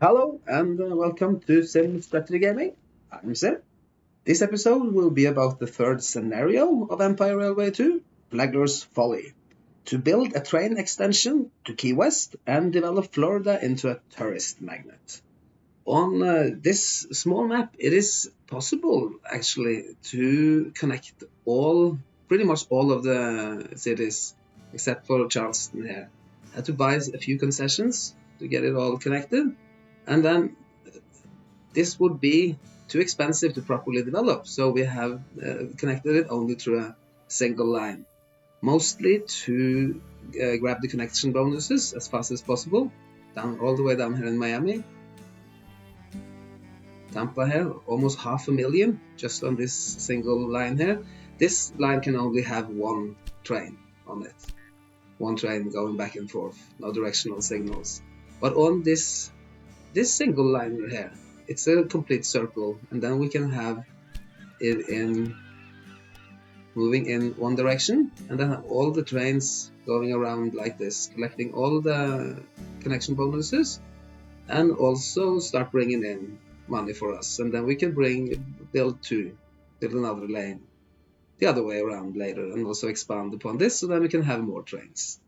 Hello and welcome to Sim Strategy Gaming. I'm Sim. This episode will be about the third scenario of Empire Railway 2, Flagler's Folly. To build a train extension to Key West and develop Florida into a tourist magnet. On this small map, it is possible actually to connect pretty much all of the cities except for Charleston here. I had to buy a few concessions to get it all connected. And then this would be too expensive to properly develop, so we have connected it only through a single line, mostly to grab the connection bonuses as fast as possible, all the way down here in Miami. Tampa here, almost 500,000 just on this single line here. This line can only have one train on it, one train going back and forth, no directional signals. But on this single line here, it's a complete circle, and then we can have it in moving in one direction, and then all the trains going around like this, collecting all the connection bonuses, and also start bringing in money for us. And then we can build another lane the other way around later, and also expand upon this, so then we can have more trains.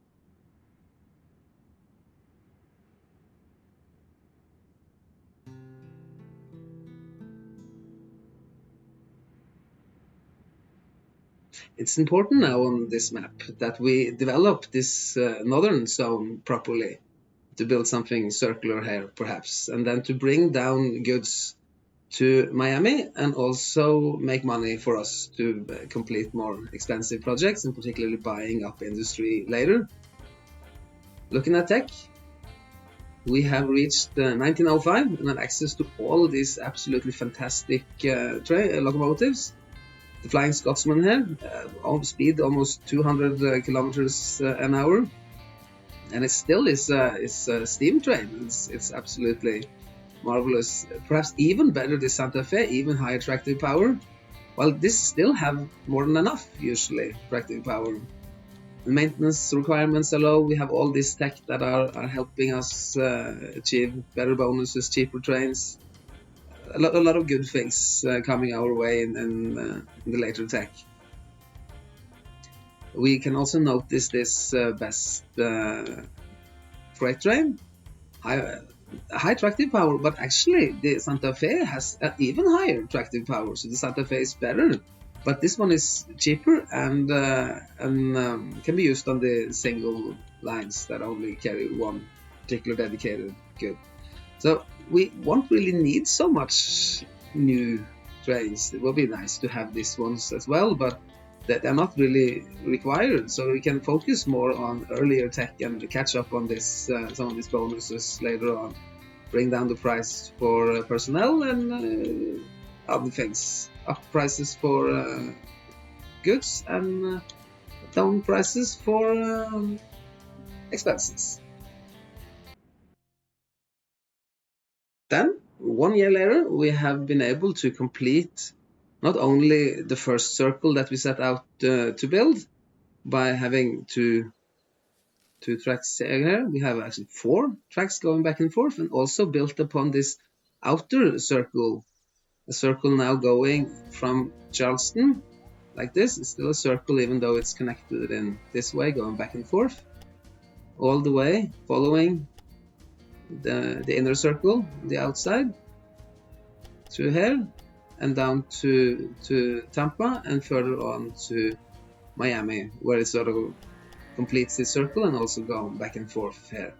It's important now on this map that we develop this northern zone properly to build something circular here, perhaps, and then to bring down goods to Miami and also make money for us to complete more expensive projects, and particularly buying up industry later. Looking at tech, we have reached 1905 and have access to all these absolutely fantastic locomotives. The Flying Scotsman here, speed almost 200 kilometers an hour, and it still is a steam train. It's absolutely marvelous. Perhaps even better than Santa Fe, even higher tractive power. Well, this still have more than enough usually tractive power. The maintenance requirements are low. We have all this tech that are helping us achieve better bonuses, cheaper trains. A lot of good things coming our way in the later tech. We can also notice this best freight train, high tractive power, but actually the Santa Fe has an even higher tractive power, so the Santa Fe is better. But this one is cheaper and can be used on the single lines that only carry one particular dedicated good. So we won't really need so much new trains. It will be nice to have these ones as well, but they're not really required. So we can focus more on earlier tech and catch up on this some of these bonuses later on. Bring down the price for personnel and other things. Up prices for goods and down prices for expenses. Then, 1 year later, we have been able to complete not only the first circle that we set out to build by having two tracks here. We have actually 4 tracks going back and forth, and also built upon this outer circle. A circle now going from Charleston like this. It's still a circle even though it's connected in this way, going back and forth all the way, following the inner circle, the outside, through here and down to Tampa and further on to Miami, where it sort of completes the circle and also going back and forth here.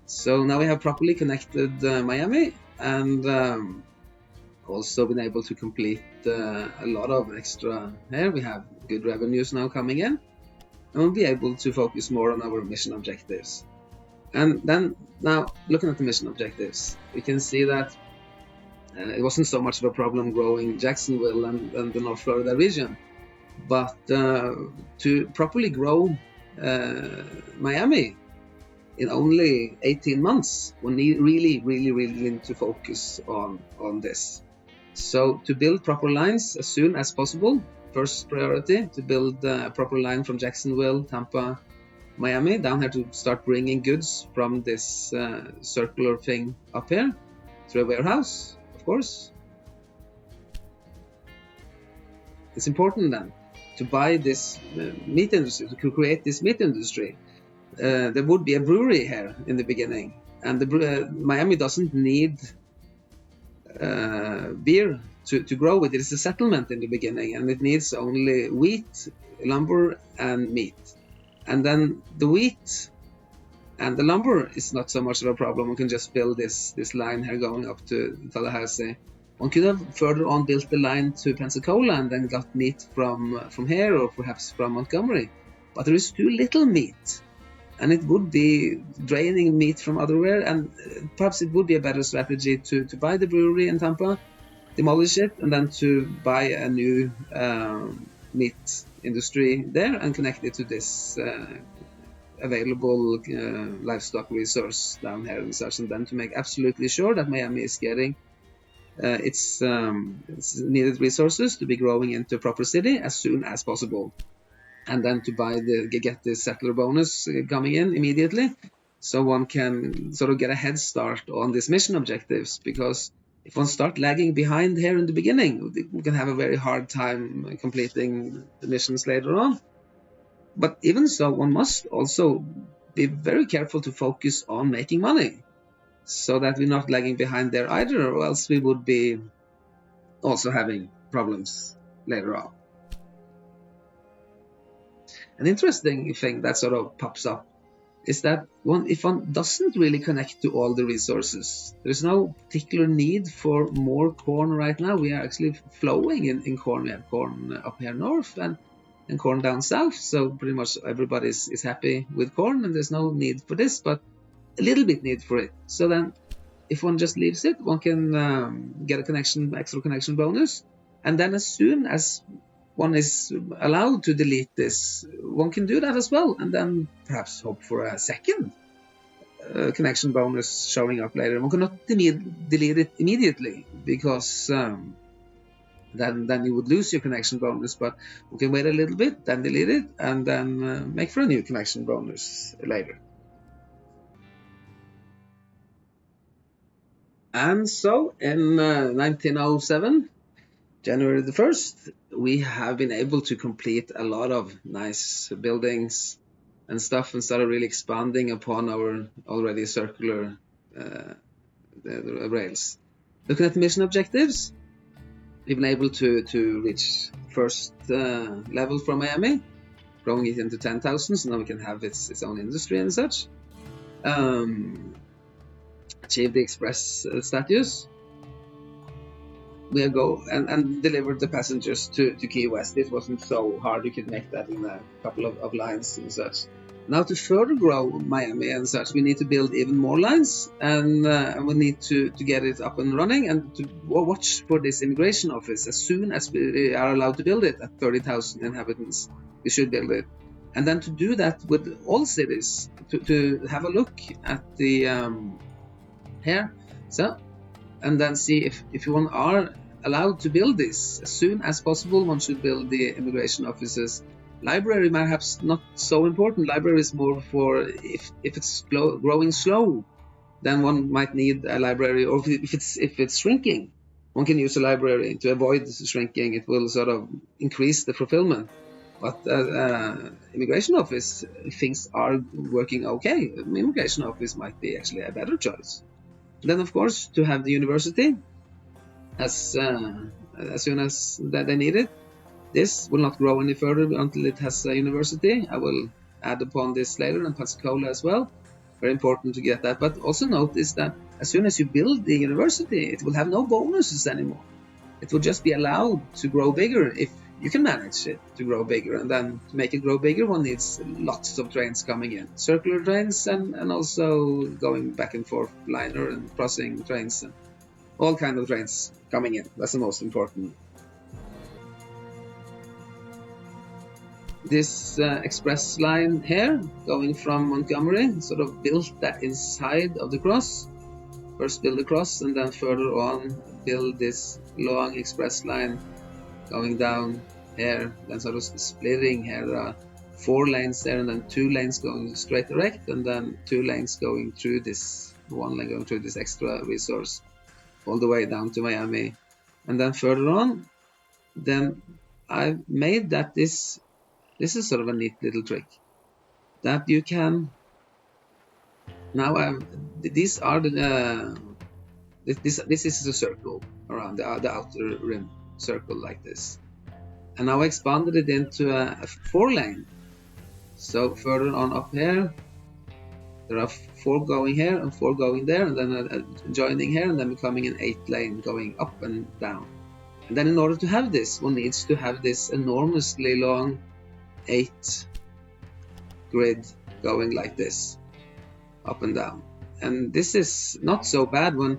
So now we have properly connected Miami and also been able to complete a lot of extra here. We have good revenues now coming in, and we'll be able to focus more on our mission objectives. And then now looking at the mission objectives, we can see that it wasn't so much of a problem growing Jacksonville and the North Florida region, but to properly grow Miami in only 18 months, we really need to focus on this. So to build proper lines as soon as possible, first priority to build a proper line from Jacksonville, Tampa, Miami down here to start bringing goods from this circular thing up here to a warehouse, of course. It's important then to buy this meat industry, to create this meat industry. There would be a brewery here in the beginning, and Miami doesn't need beer to grow with. It is a settlement in the beginning, and it needs only wheat, lumber, and meat. And then the wheat and the lumber is not so much of a problem. We can just build this line here going up to Tallahassee. One could have further on built the line to Pensacola and then got meat from here, or perhaps from Montgomery. But there is too little meat, and it would be draining meat from otherwhere, and perhaps it would be a better strategy to buy the brewery in Tampa, demolish it, and then to buy a new meat industry there and connect it to this available livestock resource down here and such, and then to make absolutely sure that Miami is getting its needed resources to be growing into a proper city as soon as possible, and then to get the settler bonus coming in immediately, so one can sort of get a head start on these mission objectives. Because if one starts lagging behind here in the beginning, we can have a very hard time completing the missions later on. But even so, one must also be very careful to focus on making money, so that we're not lagging behind there either, or else we would be also having problems later on. An interesting thing that sort of pops up is that if one doesn't really connect to all the resources, there's no particular need for more corn right now. We are actually flowing in corn. We have corn up here north and corn down south, so pretty much everybody is happy with corn, and there's no need for this, but a little bit need for it. So then if one just leaves it, one can get a extra connection bonus, and then as soon as one is allowed to delete this, one can do that as well, and then perhaps hope for a second connection bonus showing up later. One cannot delete it immediately, because then you would lose your connection bonus, but we can wait a little bit, then delete it, and then make for a new connection bonus later. And so in 1907, January the 1st, we have been able to complete a lot of nice buildings and stuff, and started really expanding upon our already circular rails. Looking at the mission objectives, we've been able to reach first level from Miami, growing it into 10,000, so now we can have its own industry and such. Achieve the express status. We go and delivered the passengers to Key West. It wasn't so hard. You could make that in a couple of lines and such. Now to further grow Miami and such, we need to build even more lines, and we need to get it up and running, and to watch for this immigration office. As soon as we are allowed to build it at 30,000 inhabitants, we should build it. And then to do that with all cities, to have a look at the here, so, and then see if one are allowed to build this as soon as possible. One should build the immigration offices. Library perhaps not so important. Library is more for if it's growing slow, then one might need a library, or if it's shrinking, one can use a library to avoid shrinking. It will sort of increase the fulfillment. But immigration office, things are working okay. Immigration office might be actually a better choice. Then, of course, to have the university as soon as they need it. This will not grow any further until it has a university. I will add upon this later, and Pensacola as well. Very important to get that. But also notice that as soon as you build the university, it will have no bonuses anymore. It will just be allowed to grow bigger if you can manage it to grow bigger. And then to make it grow bigger, one needs lots of trains coming in. Circular trains and also going back and forth, liner and crossing trains, and all kind of trains coming in. That's the most important. This express line here, going from Montgomery, sort of built that inside of the cross. First build the cross, and then further on build this long express line going down here, then sort of splitting here. There are 4 lanes there, and then 2 lanes going straight direct, and then 2 lanes going through this, 1 lane going through this extra resource all the way down to Miami. And then further on, then I made that this is sort of a neat little trick that you can now. These are the this is a circle around the outer rim circle like this, and now I expanded it into a 4 lane. So further on up here, there are 4 going here and 4 going there, and then joining here, and then becoming an 8 lane going up and down. And then in order to have this, one needs to have this enormously long 8 grid going like this, up and down. And this is not so bad when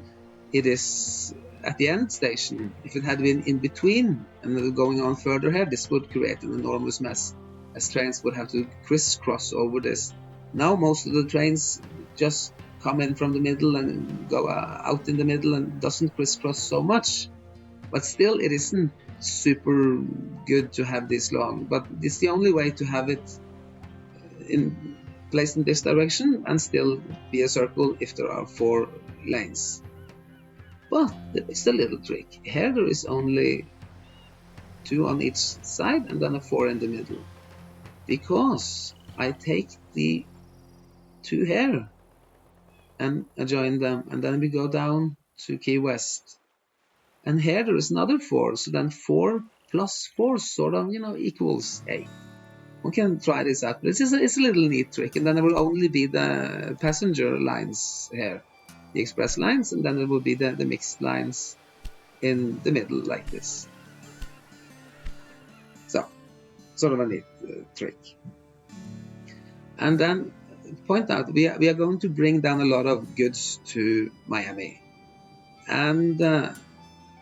it is at the end station. If it had been in between and going on further here, this would create an enormous mess, as trains would have to crisscross over this. Now most of the trains just come in from the middle and go out in the middle and doesn't crisscross so much. But still, it isn't super good to have this long. But it's the only way to have it placed in this direction and still be a circle if there are 4 lanes. But there is a little trick. Here there is only 2 on each side and then a 4 in the middle. Because I take the 2 here and I join them, and then we go down to Key West. And here there is another 4, so then 4 plus 4 sort of, equals 8. One can try this out, but it's a little neat trick. And then there will only be the passenger lines here, the express lines, and then there will be the mixed lines in the middle like this. So, sort of a neat trick. And then point out, we are going to bring down a lot of goods to Miami. And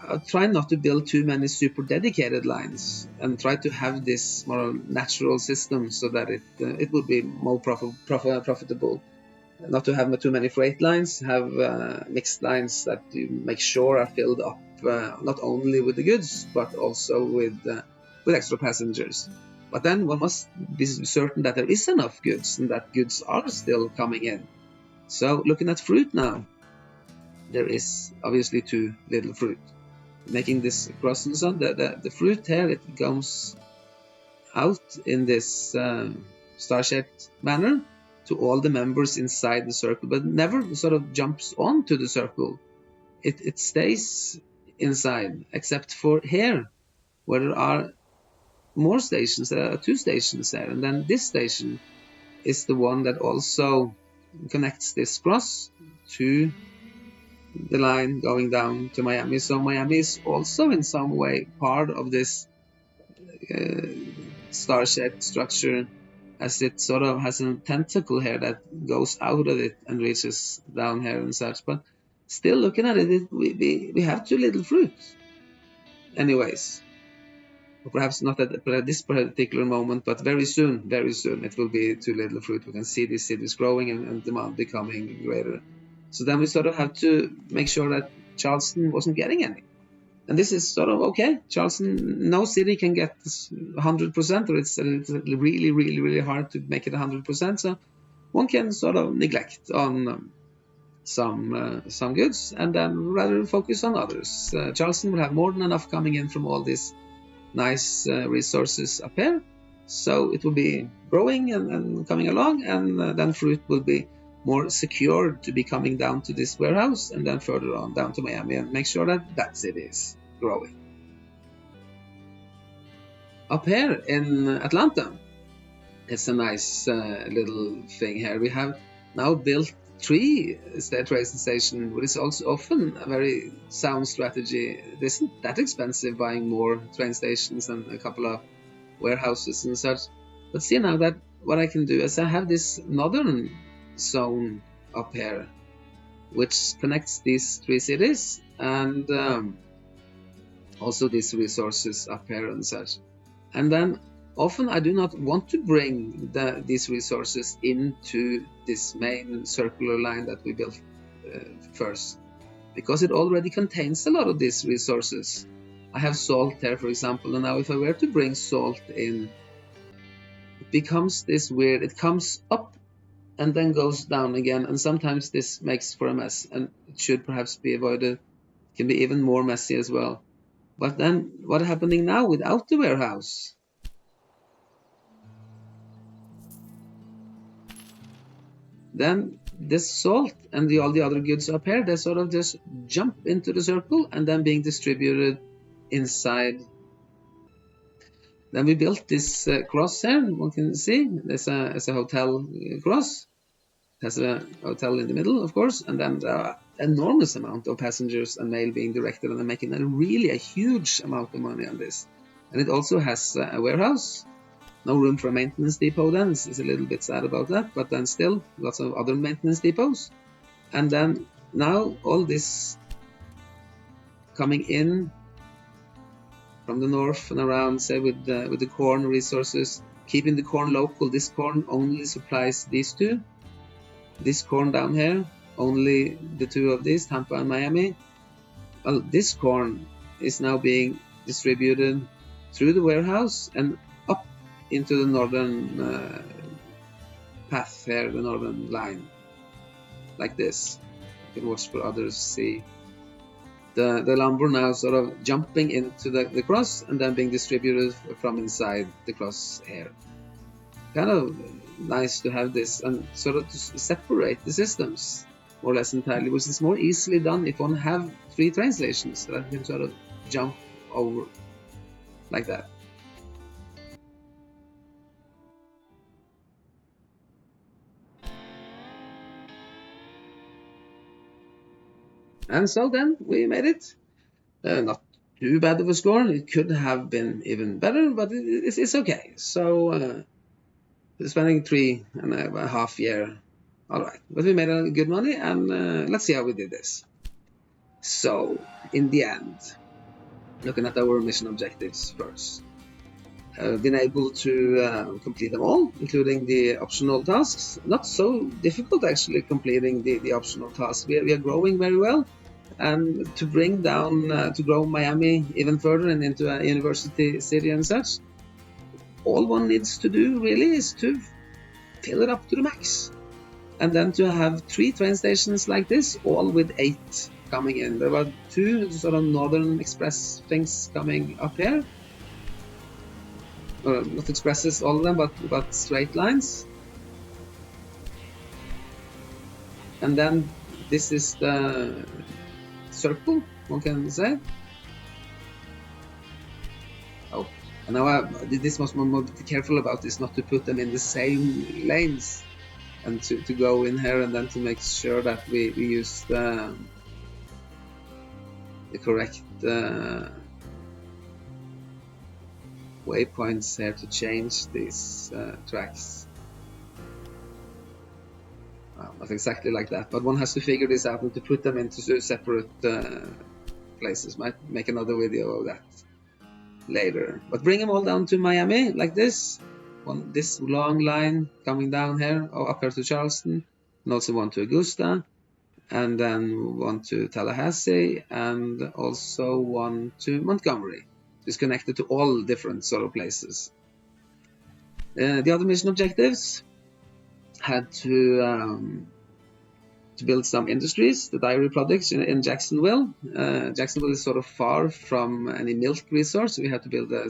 I'll try not to build too many super dedicated lines and try to have this more natural system so that it will be more profitable. Not to have too many freight lines, have mixed lines that you make sure are filled up not only with the goods but also with extra passengers. But then one must be certain that there is enough goods and that goods are still coming in. So looking at fruit now, there is obviously too little fruit. Making this crossing zone, the fruit here, it comes out in this star-shaped manner to all the members inside the circle, but never sort of jumps onto the circle. It stays inside, except for here, where there are more stations. There are 2 stations there, and then this station is the one that also connects this cross to the line going down to Miami. So Miami is also in some way part of this star-shaped structure, as it sort of has a tentacle here that goes out of it and reaches down here and such. But still, looking at it, we have too little fruit. Anyways, or perhaps not at this particular moment, but very soon it will be too little fruit. We can see these cities growing and demand becoming greater. So then we sort of have to make sure that Charleston wasn't getting any. And this is sort of okay. Charleston, no city can get 100%, or it's really, really, really hard to make it 100%. So one can sort of neglect on some goods and then rather focus on others. Charleston will have more than enough coming in from all these nice resources up here. So it will be growing and coming along, and then fruit will be more secure to be coming down to this warehouse and then further on down to Miami, and make sure that city is growing. Up here in Atlanta, it's a nice little thing here. We have now built 3 train stations, which is also often a very sound strategy. It isn't that expensive buying more train stations and a couple of warehouses and such. But see now that what I can do is I have this northern zone up here, which connects these 3 cities, and also these resources up here and such. And then often I do not want to bring these resources into this main circular line that we built first, because it already contains a lot of these resources. I have salt here, for example, and now if I were to bring salt in becomes this weird, it comes up and then goes down again, and sometimes this makes for a mess, and it should perhaps be avoided. It can be even more messy as well. But then what's happening now without the warehouse? Then this salt and all the other goods up here, they sort of just jump into the circle and then being distributed inside. Then we built this cross here. One can see there's a hotel cross. It has a hotel in the middle, of course, and then enormous amount of passengers and mail being directed, and they're making a huge amount of money on this. And it also has a warehouse. No room for a maintenance depot then. It's a little bit sad about that, but then still lots of other maintenance depots. And then now all this coming in from the north and around, say with the corn resources, keeping the corn local. This corn only supplies these two. This corn down here, only the two of these, Tampa and Miami. Well, this corn is now being distributed through the warehouse and up into the northern path here, the northern line, like this. You can watch for others see. The lumber now sort of jumping into the cross and then being distributed from inside the cross here. Kind of nice to have this and sort of to separate the systems more or less entirely, which is more easily done if one have 3 train stations that can sort of jump over like that. And so then we made it. Not too bad of a score. It could have been even better, but it's okay. So spending 3.5 years, all right. But we made a good money, and let's see how we did this. So in the end, looking at our mission objectives first, been able to complete them all, including the optional tasks. Not so difficult actually completing the optional tasks. We are growing very well, and to bring down to grow Miami even further and into a university city and such, all one needs to do really is to fill it up to the max, and then to have 3 train stations like this, all with 8 coming in. There were 2 sort of northern express things coming up here. Not expresses, all of them, but straight lines. And then this is the circle, one can say. Oh, and now this must one be careful about this, not to put them in the same lanes, and to go in here and then to make sure that we use the correct waypoints here to change these tracks. Not exactly like that, but one has to figure this out, and to put them into separate places. Might make another video of that later. But bring them all down to Miami like this. This long line coming down here, up here to Charleston, and also one to Augusta, and then one to Tallahassee, and also one to Montgomery. It's connected to all different sort of places. The other mission objectives had to build some industries, the dairy products in Jacksonville. Jacksonville is sort of far from any milk resource, so we had to build a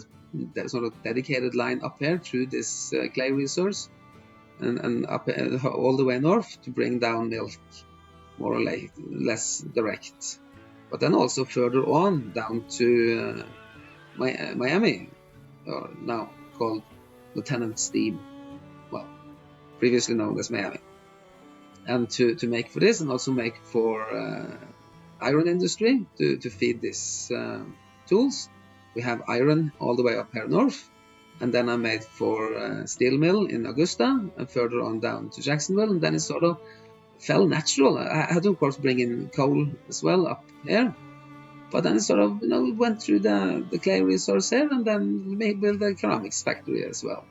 sort of dedicated line up here through this clay resource, and up all the way north to bring down milk more or less direct. But then also further on down to Miami, or now called Lieutenant Steam, well, previously known as Miami, and to make for this, and also make for iron industry to feed these tools. We have iron all the way up here north, and then I made for steel mill in Augusta, and further on down to Jacksonville, and then it sort of fell natural. I had to of course bring in coal as well up here, but then it sort of went through the clay resource here, and then we built a ceramics factory as well.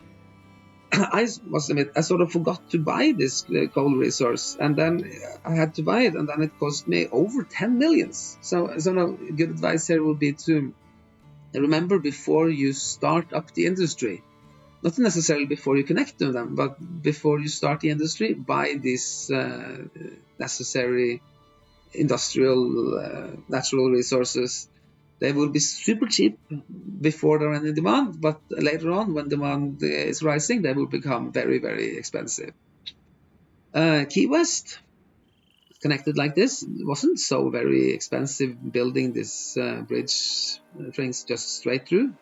I must admit, I sort of forgot to buy this coal resource, and then I had to buy it, and then it cost me over 10 millions. So good advice here would be to remember, before you start up the industry, not necessarily before you connect to them, but before you start the industry, buy these necessary industrial natural resources. They will be super cheap before they're in demand, but later on, when demand is rising, they will become very, very expensive. Key West, connected like this, wasn't so very expensive building this bridge trains just straight through.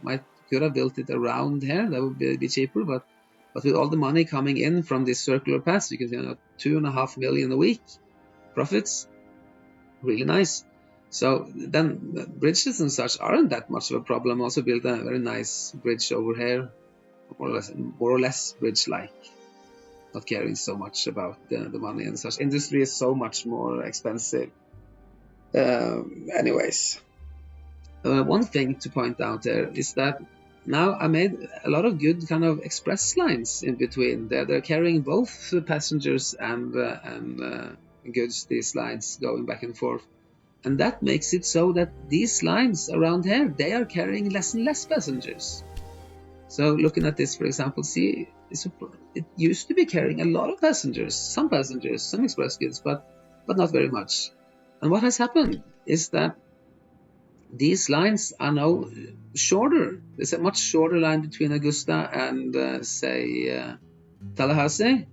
Could have built it around here, that would be cheaper, but with all the money coming in from this circular paths, you can see 2.5 million a week profits, really nice. So then bridges and such aren't that much of a problem. Also build a very nice bridge over here, more or less bridge-like, not caring so much about the money and such. Industry is so much more expensive. Anyways, one thing to point out there is that now I made a lot of good kind of express lines in between. They're carrying both passengers and goods, these lines going back and forth. And that makes it so that these lines around here, they are carrying less and less passengers. So looking at this, for example, see, it used to be carrying a lot of passengers, some express goods, but not very much. And what has happened is that these lines are now shorter. There's a much shorter line between Augusta and, say, Tallahassee.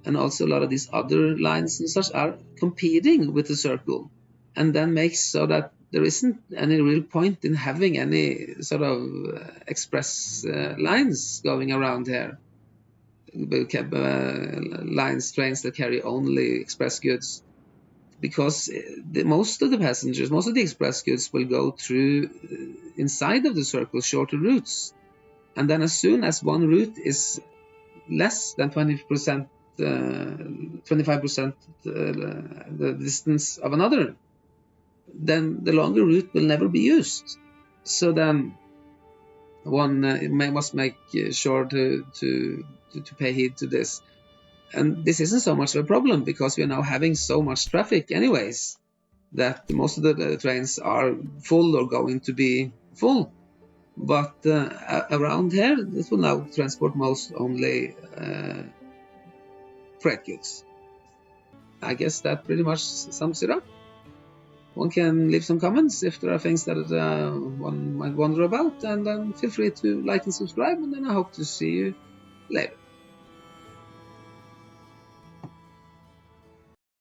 And also a lot of these other lines and such are competing with the circle. And then makes so that there isn't any real point in having any sort of express lines going around here. Lines, trains that carry only express goods. Because most of the passengers, most of the express goods will go through inside of the circle, shorter routes. And then as soon as one route is less than 20%, 25% the distance of another, then the longer route will never be used. So then one must make sure to pay heed to this. And this isn't so much of a problem because we are now having so much traffic anyways that most of the trains are full or going to be full. But around here, this will now transport most only freight goods. I guess that pretty much sums it up. One can leave some comments if there are things that one might wonder about, and then feel free to like and subscribe, and then I hope to see you later.